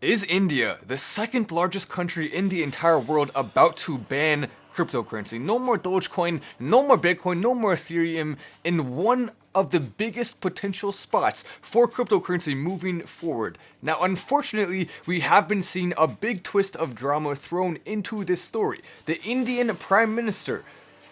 Is India, the second largest country in the entire world, about to ban cryptocurrency? No more Dogecoin, no more Bitcoin, no more Ethereum in one of the biggest potential spots for cryptocurrency moving forward. Now, unfortunately, we have been seeing a big twist of drama thrown into this story. The Indian Prime Minister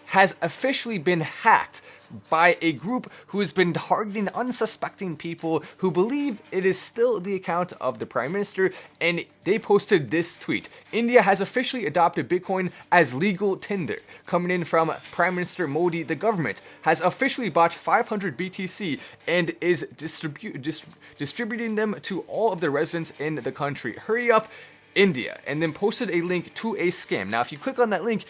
has officially been hacked by a group who has been targeting unsuspecting people who believe it is still the account of the Prime Minister, and they posted this tweet. India has officially adopted Bitcoin as legal tender. Coming in from Prime Minister Modi, the government has officially bought 500 BTC and is distributing them to all of the residents in the country. Hurry up, India. And then posted a link to a scam. Now, if you click on that link,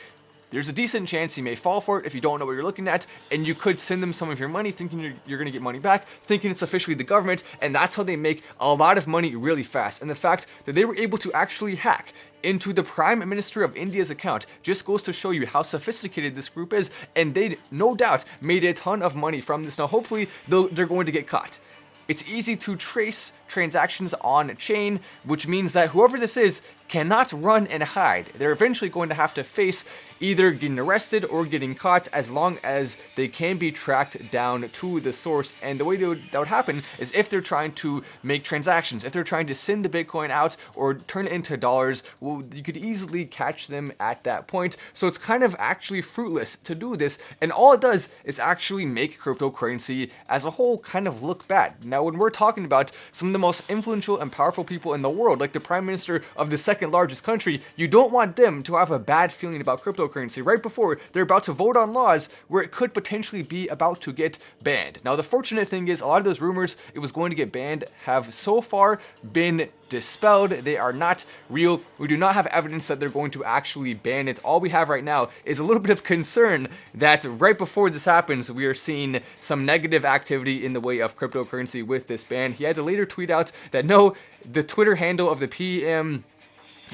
there's a decent chance you may fall for it if you don't know what you're looking at, and you could send them some of your money thinking you're going to get money back, thinking it's officially the government, and that's how they make a lot of money really fast. And the fact that they were able to actually hack into the Prime Minister of India's account just goes to show you how sophisticated this group is, and they no doubt made a ton of money from this. Now, hopefully, they're going to get caught. It's easy to trace transactions on chain, which means that whoever this is cannot run and hide. They're eventually going to have to face either getting arrested or getting caught, as long as they can be tracked down to the source. And the way that would happen is if they're trying to make transactions, if they're trying to send the Bitcoin out or turn it into dollars, well, you could easily catch them at that point. So it's kind of actually fruitless to do this, and all it does is actually make cryptocurrency as a whole kind of look bad. Now, when we're talking about some of the most influential and powerful people in the world, like the Prime Minister of the second largest country, you don't want them to have a bad feeling about cryptocurrency right before they're about to vote on laws where it could potentially be about to get banned. Now, the fortunate thing is a lot of those rumors it was going to get banned have so far been dispelled. They are not real. We do not have evidence that they're going to actually ban it. All we have right now is a little bit of concern that right before this happens, we are seeing some negative activity in the way of cryptocurrency with this ban. He had to later tweet out that no, the Twitter handle of the PM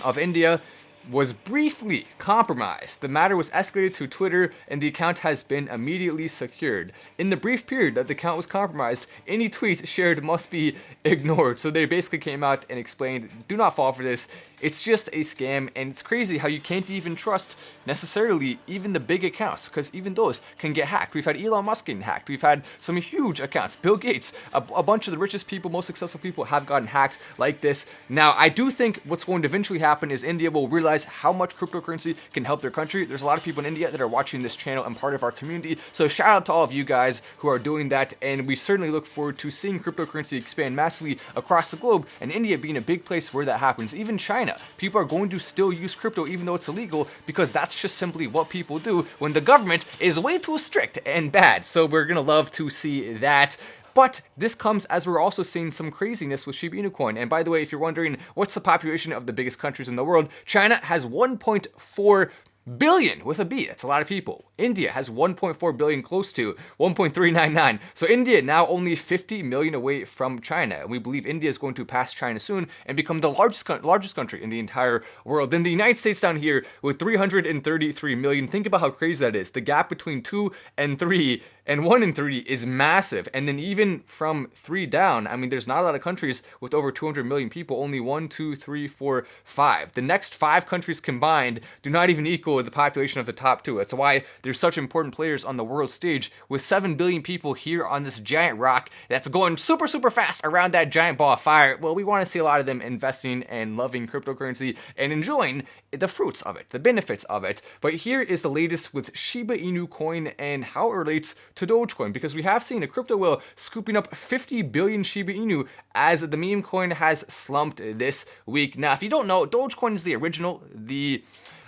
of India was briefly compromised. The matter was escalated to Twitter, and the account has been immediately secured. In the brief period that the account was compromised, any tweets shared must be ignored. So they basically came out and explained, do not fall for this. It's just a scam, and it's crazy how you can't even trust necessarily even the big accounts, because even those can get hacked. We've had Elon Musk getting hacked. We've had some huge accounts. Bill Gates, a bunch of the richest people, most successful people have gotten hacked like this. Now, I do think what's going to eventually happen is India will realize how much cryptocurrency can help their country. There's a lot of people in India that are watching this channel and part of our community. So shout out to all of you guys who are doing that, and we certainly look forward to seeing cryptocurrency expand massively across the globe, and India being a big place where that happens. Even China. People are going to still use crypto even though it's illegal, because that's just simply what people do when the government is way too strict and bad. So we're gonna love to see that. But this comes as we're also seeing some craziness with Shiba Inu Coin. And by the way, if you're wondering what's the population of the biggest countries in the world, China has 1.4 billion with a B. That's a lot of people. India has 1.4 billion, close to 1.399. So India now only 50 million away from China. And we believe India is going to pass China soon and become the largest country in the entire world. Then the United States down here with 333 million. Think about how crazy that is. The gap between 2 and 3 and 1 and 3 is massive. And then even from 3 down, I mean, there's not a lot of countries with over 200 million people. Only 1, 2, 3, 4, 5. The next 5 countries combined do not even equal the population of the top 2. That's why there's such important players on the world stage, with 7 billion people here on this giant rock that's going super, super fast around that giant ball of fire. Well, we want to see a lot of them investing and loving cryptocurrency and enjoying the fruits of it, the benefits of it. But here is the latest with Shiba Inu Coin and how it relates to Dogecoin, because we have seen a crypto whale scooping up 50 billion Shiba Inu as the meme coin has slumped this week. Now, if you don't know, Dogecoin is the original, the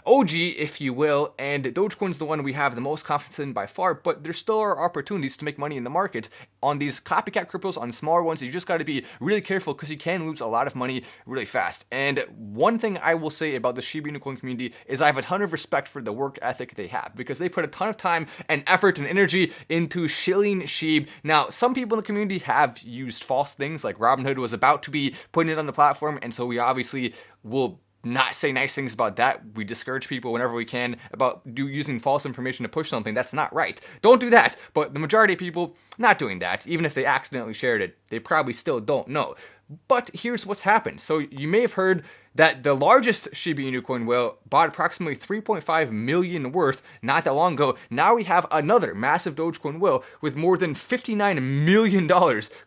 OG, if you will, and Dogecoin's the one we have the most confidence in by far, but there still are opportunities to make money in the market on these copycat cryptos, on smaller ones. You just got to be really careful because you can lose a lot of money really fast. And one thing I will say about the Shiba Inu Coin community is I have a ton of respect for the work ethic they have, because they put a ton of time and effort and energy into shilling SHIB. Now, some people in the community have used false things, like Robinhood was about to be putting it on the platform, and so we obviously will not say nice things about that. We discourage people whenever we can about using false information to push something. That's not right. Don't do that. But the majority of people not doing that, even if they accidentally shared it, they probably still don't know. But here's what's happened. So you may have heard that the largest Shiba Inu Coin whale bought approximately 3.5 million worth not that long ago. Now we have another massive Dogecoin whale with more than $59 million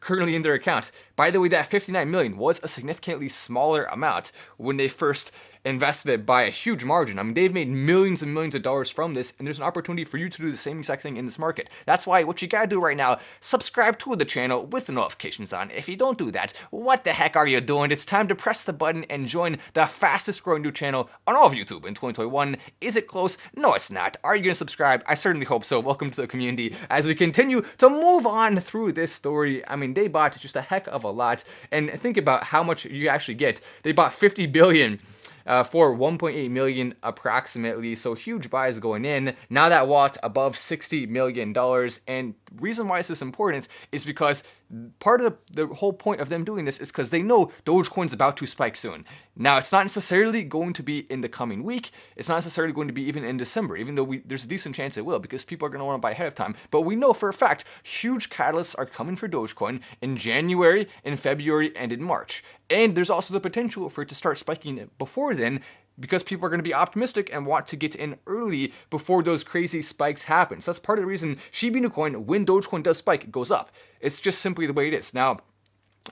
currently in their account. By the way, that 59 million was a significantly smaller amount when they first invested it by a huge margin. I mean, they've made millions and millions of dollars from this, and there's an opportunity for you to do the same exact thing in this market. That's why what you gotta do right now, subscribe to the channel with the notifications on. If you don't do that, what the heck are you doing? It's time to press the button and join the fastest growing new channel on all of YouTube in 2021. Is it close? No, it's not. Are you gonna subscribe? I certainly hope so. Welcome to the community as we continue to move on through this story. I mean, they bought just a heck of a lot, and think about how much you actually get. They bought 50 billion for 1.8 million approximately, so huge buys going in. Now that wallet's above $60 million, and reason why this is important is because part of the whole point of them doing this is because they know Dogecoin's about to spike soon. Now, it's not necessarily going to be in the coming week. It's not necessarily going to be even in December, even though there's a decent chance it will, because people are going to want to buy ahead of time. But we know for a fact, huge catalysts are coming for Dogecoin in January, in February, and in March. And there's also the potential for it to start spiking before then, because people are going to be optimistic and want to get in early before those crazy spikes happen. So that's part of the reason Shiba Inu Coin, when Dogecoin does spike, it goes up. It's just simply the way it is. Now,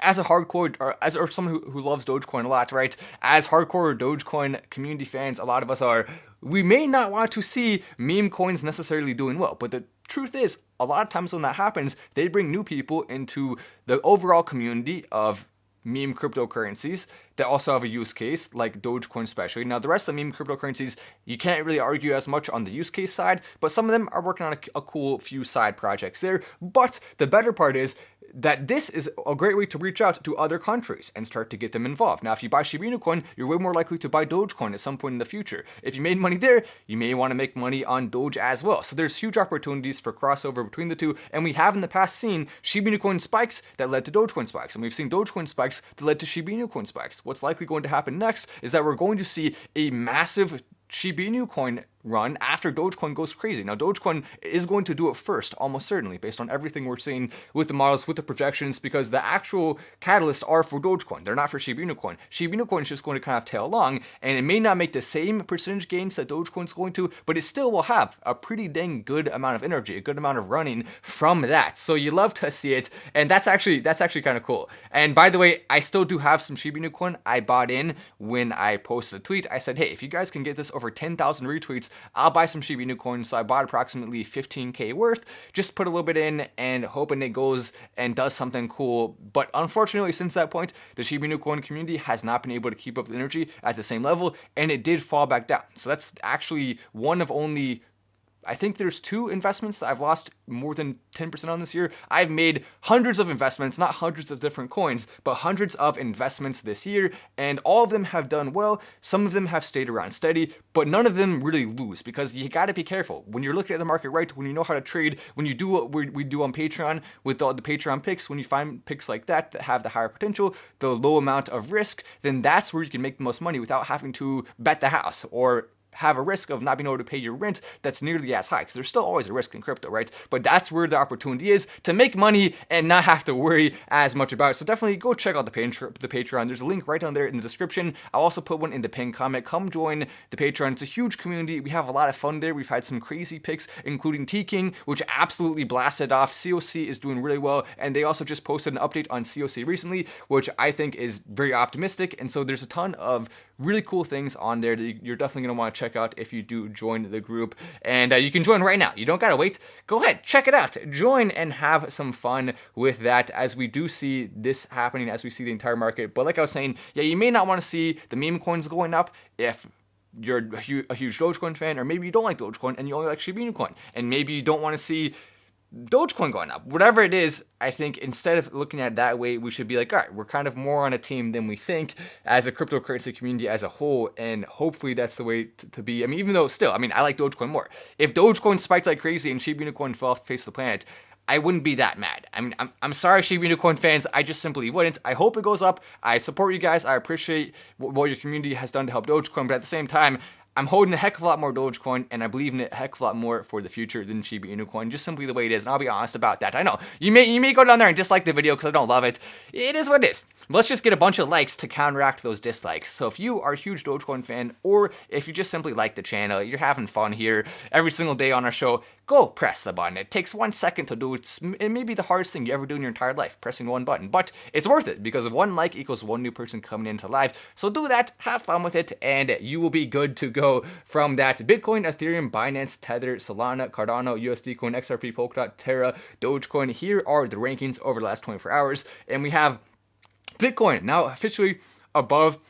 as a hardcore, or someone who loves Dogecoin a lot, right? As hardcore Dogecoin community fans, a lot of us are, we may not want to see meme coins necessarily doing well, but the truth is, a lot of times when that happens, they bring new people into the overall community of meme cryptocurrencies that also have a use case, like Dogecoin especially. Now, the rest of the meme cryptocurrencies, you can't really argue as much on the use case side, but some of them are working on a cool few side projects there. But the better part is that this is a great way to reach out to other countries and start to get them involved. Now, if you buy Shiba Inu Coin, you're way more likely to buy Dogecoin at some point in the future. If you made money there, you may want to make money on Doge as well. So there's huge opportunities for crossover between the two, and we have in the past seen Shiba Inu Coin spikes that led to Dogecoin spikes, and we've seen Dogecoin spikes that led to Shiba Inu Coin spikes. What's likely going to happen next is that we're going to see a massive Shiba Inu Coin run after Dogecoin goes crazy. Now, Dogecoin is going to do it first, almost certainly, based on everything we're seeing with the models, with the projections, because the actual catalysts are for Dogecoin. They're not for Shiba Inu Coin. Shiba Inu Coin is just going to kind of tail along, and it may not make the same percentage gains that Dogecoin's going to, but it still will have a pretty dang good amount of energy, a good amount of running from that. So you love to see it, and that's actually kind of cool. And by the way, I still do have some Shiba Inu Coin. I bought in when I posted a tweet. I said, hey, if you guys can get this over 10,000 retweets, I'll buy some Shiba Inu Coin. So I bought approximately 15K worth, just put a little bit in and hoping it goes and does something cool. But unfortunately, since that point, the Shiba Inu Coin community has not been able to keep up the energy at the same level, and it did fall back down. So that's actually one of only, I think there's 2 investments that I've lost more than 10% on this year. I've made hundreds of investments, not hundreds of different coins, but hundreds of investments this year, and all of them have done well. Some of them have stayed around steady, but none of them really lose, because you got to be careful. When you're looking at the market right, when you know how to trade, when you do what we do on Patreon with all the Patreon picks, when you find picks like that have the higher potential, the low amount of risk, then that's where you can make the most money without having to bet the house or have a risk of not being able to pay your rent that's nearly as high, because there's still always a risk in crypto, right? But that's where the opportunity is to make money and not have to worry as much about it. So definitely go check out the Patreon. There's a link right down there in the description. I'll also put one in the pinned comment. Come join the Patreon. It's a huge community. We have a lot of fun there. We've had some crazy picks, including T-King, which absolutely blasted off. COC is doing really well, and they also just posted an update on COC recently, which I think is very optimistic. And so there's a ton of really cool things on there that you're definitely going to want to check out if you do join the group. And you can join right now. You don't got to wait. Go ahead, check it out. Join and have some fun with that, as we do see this happening, as we see the entire market. But like I was saying, yeah, you may not want to see the meme coins going up if you're a huge Dogecoin fan, or maybe you don't like Dogecoin and you only like Shiba Inu Coin, and maybe you don't want to see Dogecoin going up. Whatever it is, I think instead of looking at it that way, we should be like, all right, we're kind of more on a team than we think as a cryptocurrency community as a whole, and hopefully that's the way to be. I mean, even though still, I mean, I like Dogecoin more. If Dogecoin spiked like crazy and Shiba Inu Coin fell off the face of the planet, I wouldn't be that mad. I mean, I'm sorry, Shiba Inu Coin fans. I just simply wouldn't. I hope it goes up. I support you guys. I appreciate what your community has done to help Dogecoin, but at the same time, I'm holding a heck of a lot more Dogecoin, and I believe in it a heck of a lot more for the future than Shiba Inu Coin, just simply the way it is, and I'll be honest about that. I know, you may go down there and dislike the video because I don't love it. It is what it is. Let's just get a bunch of likes to counteract those dislikes. So if you are a huge Dogecoin fan, or if you just simply like the channel, you're having fun here every single day on our show, go press the button. It takes 1 second to do it. It may be the hardest thing you ever do in your entire life, pressing one button, but it's worth it because 1 like equals 1 new person coming into live. So do that, have fun with it, and you will be good to go from that. Bitcoin, Ethereum, Binance, Tether, Solana, Cardano, USD Coin, XRP, Polkadot, Terra, Dogecoin. Here are the rankings over the last 24 hours, and we have Bitcoin now officially above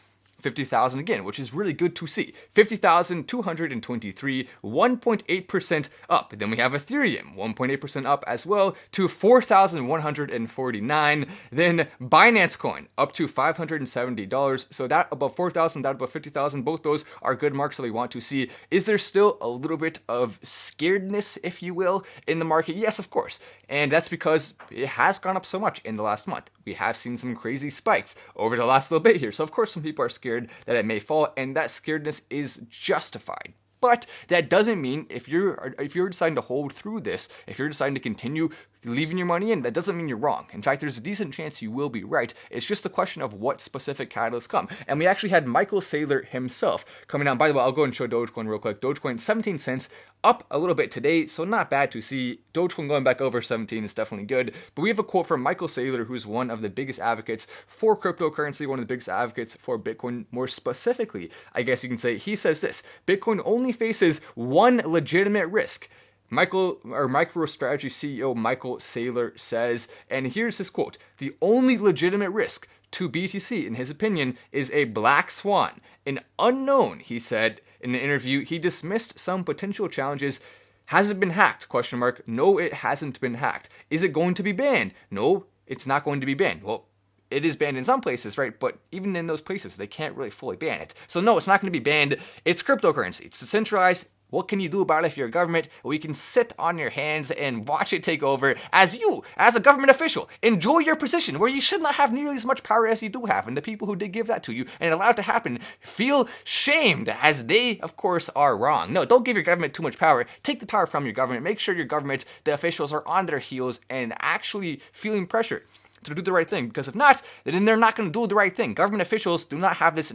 50,000 again, which is really good to see. 50,223, 1.8% up. Then we have Ethereum, 1.8% up as well to 4,149. Then Binance Coin up to $570. So that above 4,000, that above 50,000, both those are good marks that we want to see. Is there still a little bit of scaredness, if you will, in the market? Yes, of course. And that's because it has gone up so much in the last month. We have seen some crazy spikes over the last little bit here. So of course some people are scared that it may fall, and that scaredness is justified. But that doesn't mean if you're deciding to hold through this, if you're deciding to continue leaving your money in, that doesn't mean you're wrong. In fact, there's a decent chance you will be right. It's just a question of what specific catalysts come. And we actually had Michael Saylor himself coming down. By the way, I'll go and show Dogecoin real quick. Dogecoin 17 cents, up a little bit today, so not bad to see. Dogecoin going back over 17 is definitely good. But we have a quote from Michael Saylor, who's one of the biggest advocates for cryptocurrency, one of the biggest advocates for Bitcoin more specifically, I guess you can say. He says this: Bitcoin only faces one legitimate risk. MicroStrategy CEO Michael Saylor says, and here's his quote: the only legitimate risk to BTC, in his opinion, is a black swan, an unknown, he said in an interview. He dismissed some potential challenges. Has it been hacked? Question mark. No, it hasn't been hacked. Is it going to be banned? No, it's not going to be banned. Well, it is banned in some places, right? But even in those places, they can't really fully ban it. So no, it's not going to be banned. It's cryptocurrency. It's decentralized. What can you do about it if you're a government? Well, you can sit on your hands and watch it take over as you, as a government official, enjoy your position where you should not have nearly as much power as you do have. And the people who did give that to you and allow it to happen feel shamed, as they, of course, are wrong. No, don't give your government too much power. Take the power from your government. Make sure your government, the officials, are on their heels and actually feeling pressure to do the right thing, because if not, then they're not going to do the right thing. Government officials do not have this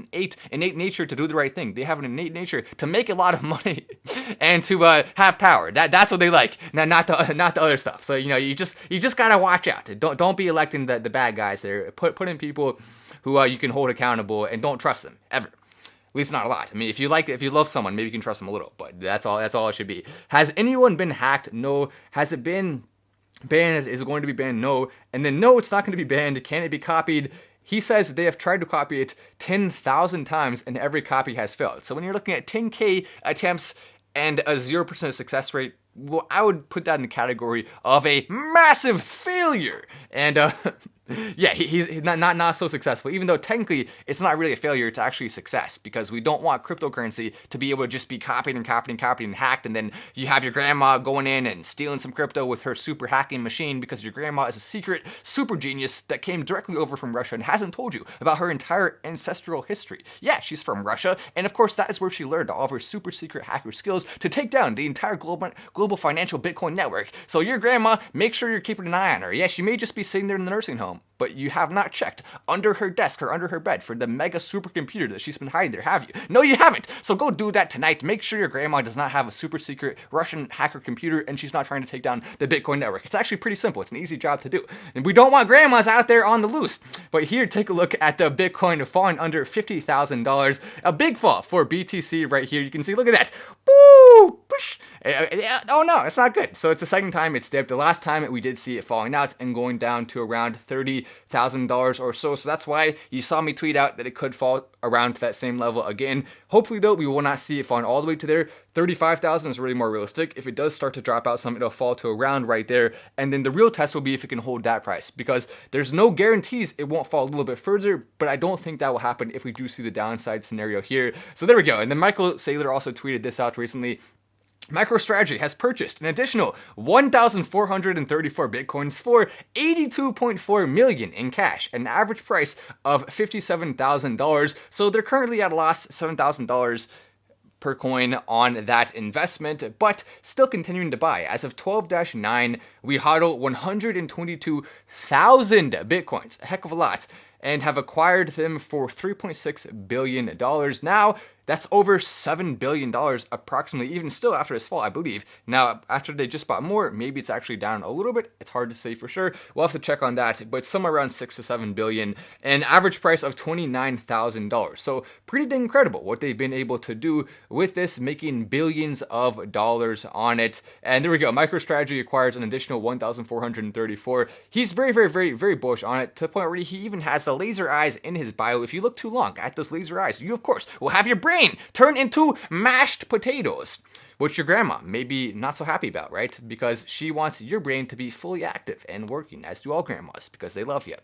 innate nature to do the right thing. They have an innate nature to make a lot of money and to have power. That's what they like, not the other stuff. So you just gotta watch out. Don't be electing the bad guys there. Put in people who you can hold accountable, and don't trust them ever. At least not a lot. I mean, if you love someone, maybe you can trust them a little, but that's all it should be. Has anyone been hacked? No. Has it been banned? Is it going to be banned? No. And then no, it's not going to be banned. Can it be copied? He says they have tried to copy it 10,000 times and every copy has failed. So when you're looking at 10K attempts and a 0% success rate, well, I would put that in the category of a massive failure. And yeah, he's not so successful, even though technically it's not really a failure, it's actually a success, because we don't want cryptocurrency to be able to just be copied and hacked, and then you have your grandma going in and stealing some crypto with her super hacking machine because your grandma is a secret super genius that came directly over from Russia and hasn't told you about her entire ancestral history. Yeah, she's from Russia, and of course that is where she learned all of her super secret hacker skills to take down the entire global financial Bitcoin network. So your grandma, make sure you're keeping an eye on her. Yeah, she may just be sitting there in the nursing home, but you have not checked under her desk or under her bed for the mega supercomputer that she's been hiding there, have you? No, you haven't. So go do that tonight. Make sure your grandma does not have a super secret Russian hacker computer and she's not trying to take down the Bitcoin network. It's actually pretty simple. It's an easy job to do. And we don't want grandmas out there on the loose. But here, take a look at the Bitcoin falling under $50,000. A big fall for BTC right here. You can see, look at that. Woo! Oh no, it's not good. So it's the second time it's dipped. The last time we did see it falling out and going down to around $30,000 or so. So that's why you saw me tweet out that it could fall around to that same level again. Hopefully though, we will not see it falling all the way to there. 35,000 is really more realistic. If it does start to drop out some, it'll fall to around right there. And then the real test will be if it can hold that price, because there's no guarantees it won't fall a little bit further, but I don't think that will happen if we do see the downside scenario here. So there we go. And then Michael Saylor also tweeted this out recently. MicroStrategy has purchased an additional 1,434 Bitcoins for $82.4 million in cash, an average price of $57,000. So they're currently at a loss, $7,000 per coin on that investment, but still continuing to buy. As of 12-9, we hodl 122,000 Bitcoins, a heck of a lot, and have acquired them for $3.6 billion. Now, that's over $7 billion approximately, even still after this fall, I believe. Now, after they just bought more, maybe it's actually down a little bit. It's hard to say for sure. We'll have to check on that, but somewhere around 6 to 7 billion, an average price of $29,000. So pretty dang incredible what they've been able to do with this, making billions of dollars on it. And there we go. MicroStrategy acquires an additional 1,434. He's very, very, very, very bullish on it, to the point where he even has the laser eyes in his bio. If you look too long at those laser eyes, you of course will have your brain turn into mashed potatoes, which your grandma may be not so happy about, right? Because she wants your brain to be fully active and working, as do all grandmas, because they love you.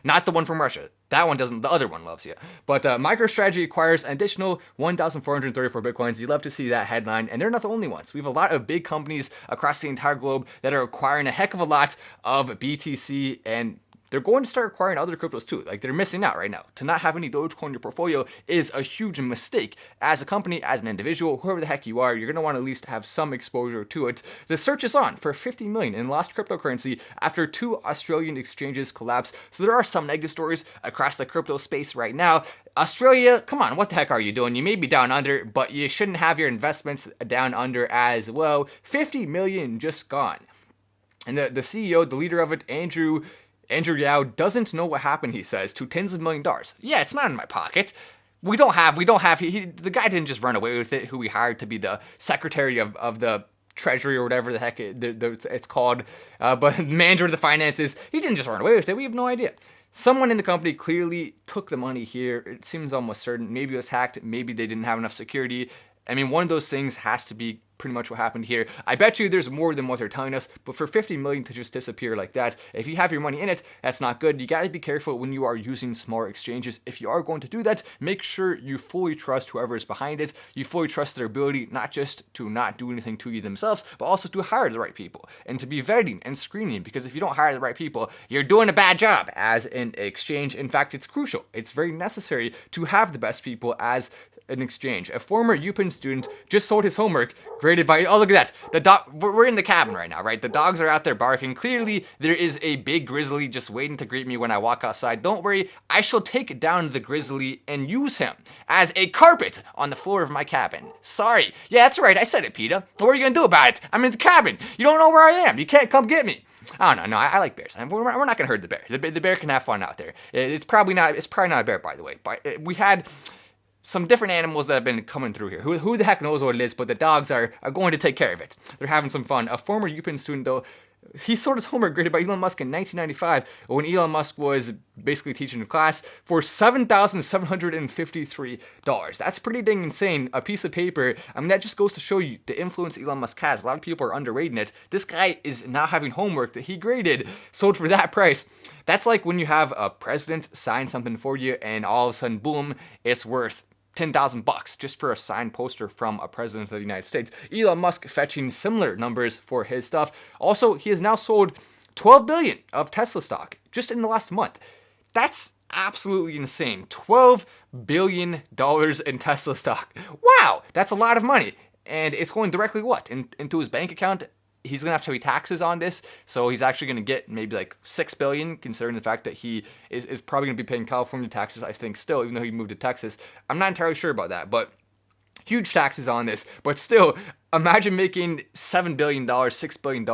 Not the one from Russia. That one doesn't, the other one loves you. But MicroStrategy acquires an additional 1,434 Bitcoins. You love to see that headline, and they're not the only ones. We have a lot of big companies across the entire globe that are acquiring a heck of a lot of BTC, and they're going to start acquiring other cryptos too. Like, they're missing out right now. To not have any Dogecoin in your portfolio is a huge mistake. As a company, as an individual, whoever the heck you are, you're going to want to at least have some exposure to it. The search is on for 50 million in lost cryptocurrency after 2 Australian exchanges collapsed. So there are some negative stories across the crypto space right now. Australia, come on, what the heck are you doing? You may be down under, but you shouldn't have your investments down under as well. 50 million just gone. And the CEO, the leader of it, Andrew Yao, doesn't know what happened, he says, to tens of million dollars. Yeah, it's not in my pocket. The guy didn't just run away with it, who we hired to be the secretary of the treasury or whatever the heck it's called, but manager of the finances. He didn't just run away with it. We have no idea. Someone in the company clearly took the money here. It seems almost certain. Maybe it was hacked. Maybe they didn't have enough security. I mean, one of those things has to be pretty much what happened here. I bet you there's more than what they're telling us, but for 50 million to just disappear like that, if you have your money in it, that's not good. You gotta be careful when you are using smaller exchanges. If you are going to do that, make sure you fully trust whoever is behind it. You fully trust their ability, not just to not do anything to you themselves, but also to hire the right people and to be vetting and screening, because if you don't hire the right people, you're doing a bad job as an exchange. In fact, it's crucial. It's very necessary to have the best people as an exchange. A former UPenn student just sold his homework graded by, oh, look at that. The dog, we're in the cabin right now, right? The dogs are out there barking. Clearly, there is a big grizzly just waiting to greet me when I walk outside. Don't worry, I shall take down the grizzly and use him as a carpet on the floor of my cabin. Sorry. Yeah, that's right. I said it, Peter. What are you gonna do about it? I'm in the cabin. You don't know where I am. You can't come get me. I don't know. No, I like bears. We're not gonna hurt the bear. The bear can have fun out there. It's probably not a bear, by the way. But we had some different animals that have been coming through here. Who the heck knows what it is, but the dogs are going to take care of it. They're having some fun. A former UPenn student, though, he sold his homework graded by Elon Musk in 1995 when Elon Musk was basically teaching a class for $7,753. That's pretty dang insane. A piece of paper. I mean, that just goes to show you the influence Elon Musk has. A lot of people are underrating it. This guy is now having homework that he graded sold for that price. That's like when you have a president sign something for you and all of a sudden, boom, it's worth $10,000 just for a signed poster from a president of the United States. Elon Musk fetching similar numbers for his stuff. Also, he has now sold 12 billion of Tesla stock just in the last month. That's absolutely insane. $12 billion in Tesla stock. Wow, that's a lot of money. And it's going directly into his bank account. He's going to have to pay taxes on this, so he's actually going to get maybe like $6 billion, considering the fact that he is probably going to be paying California taxes, I think, still, even though he moved to Texas. I'm not entirely sure about that, but huge taxes on this. But still, imagine making $7 billion, $6 billion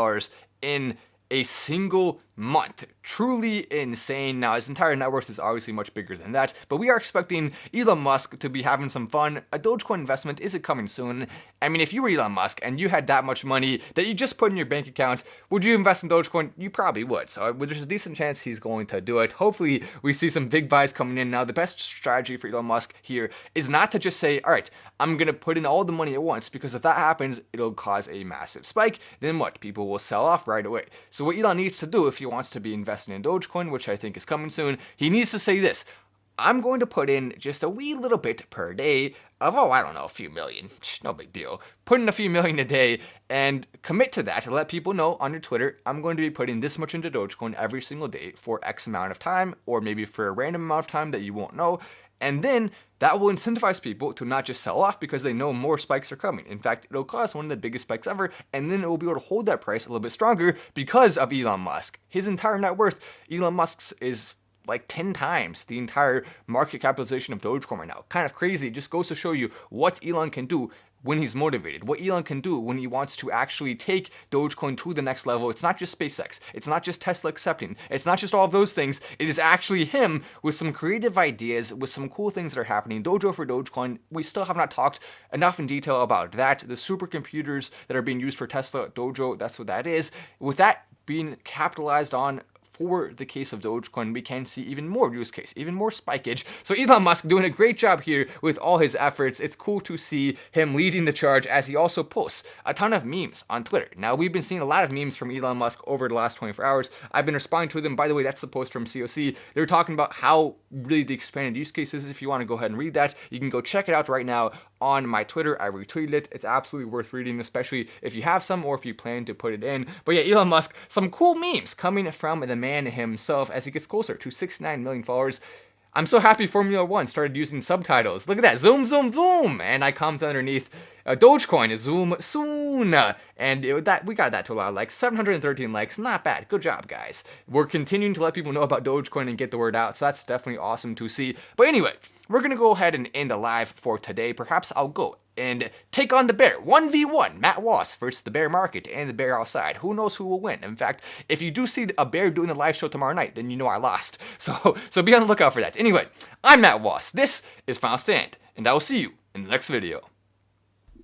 in a single month. Truly insane. Now, his entire net worth is obviously much bigger than that, but we are expecting Elon Musk to be having some fun. A Dogecoin investment, is it coming soon? I mean, if you were Elon Musk and you had that much money that you just put in your bank account, would you invest in Dogecoin? You probably would. So there's a decent chance he's going to do it. Hopefully, we see some big buys coming in. Now, the best strategy for Elon Musk here is not to just say, all right, I'm going to put in all the money at once, because if that happens, it'll cause a massive spike. Then what? People will sell off right away. So what Elon needs to do if he wants to be investing in Dogecoin, which I think is coming soon, he needs to say this: I'm going to put in just a wee little bit per day of, I don't know, a few million. No big deal. Put in a few million a day and commit to that to let people know on your Twitter, I'm going to be putting this much into Dogecoin every single day for X amount of time, or maybe for a random amount of time that you won't know. And then that will incentivize people to not just sell off because they know more spikes are coming. In fact, it'll cause one of the biggest spikes ever, and then it will be able to hold that price a little bit stronger because of Elon Musk. His entire net worth, Elon Musk's, is like 10 times the entire market capitalization of Dogecoin right now. Kind of crazy. It just goes to show you what Elon can do when he's motivated, what Elon can do when he wants to actually take Dogecoin to the next level. It's not just SpaceX, it's not just Tesla accepting, it's not just all of those things, it is actually him with some creative ideas, with some cool things that are happening. Dojo for Dogecoin, we still have not talked enough in detail about that. The supercomputers that are being used for Tesla, Dojo, that's what that is. With that being capitalized on, for the case of Dogecoin, we can see even more use case, even more spikeage. So Elon Musk doing a great job here with all his efforts. It's cool to see him leading the charge as he also posts a ton of memes on Twitter. Now, we've been seeing a lot of memes from Elon Musk over the last 24 hours. I've been responding to them. By the way, that's the post from COC. They were talking about how really the expanded use cases. If you want to go ahead and read that, you can go check it out right now on my Twitter. I retweeted it. It's absolutely worth reading, especially if you have some or if you plan to put it in. But yeah, Elon Musk, some cool memes coming from the man himself as he gets closer to 69 million followers. I'm so happy Formula One started using subtitles. Look at that. Zoom, zoom, zoom. And I comment underneath, Dogecoin is zoom soon. And we got that to a lot of likes. 713 likes. Not bad. Good job, guys. We're continuing to let people know about Dogecoin and get the word out. So that's definitely awesome to see. But anyway, we're going to go ahead and end the live for today. Perhaps I'll go and take on the bear. 1v1, Matt Wass versus the bear market and the bear outside. Who knows who will win? In fact, if you do see a bear doing a live show tomorrow night, then you know I lost. So be on the lookout for that. Anyway, I'm Matt Wass. This is Final Stand, and I will see you in the next video.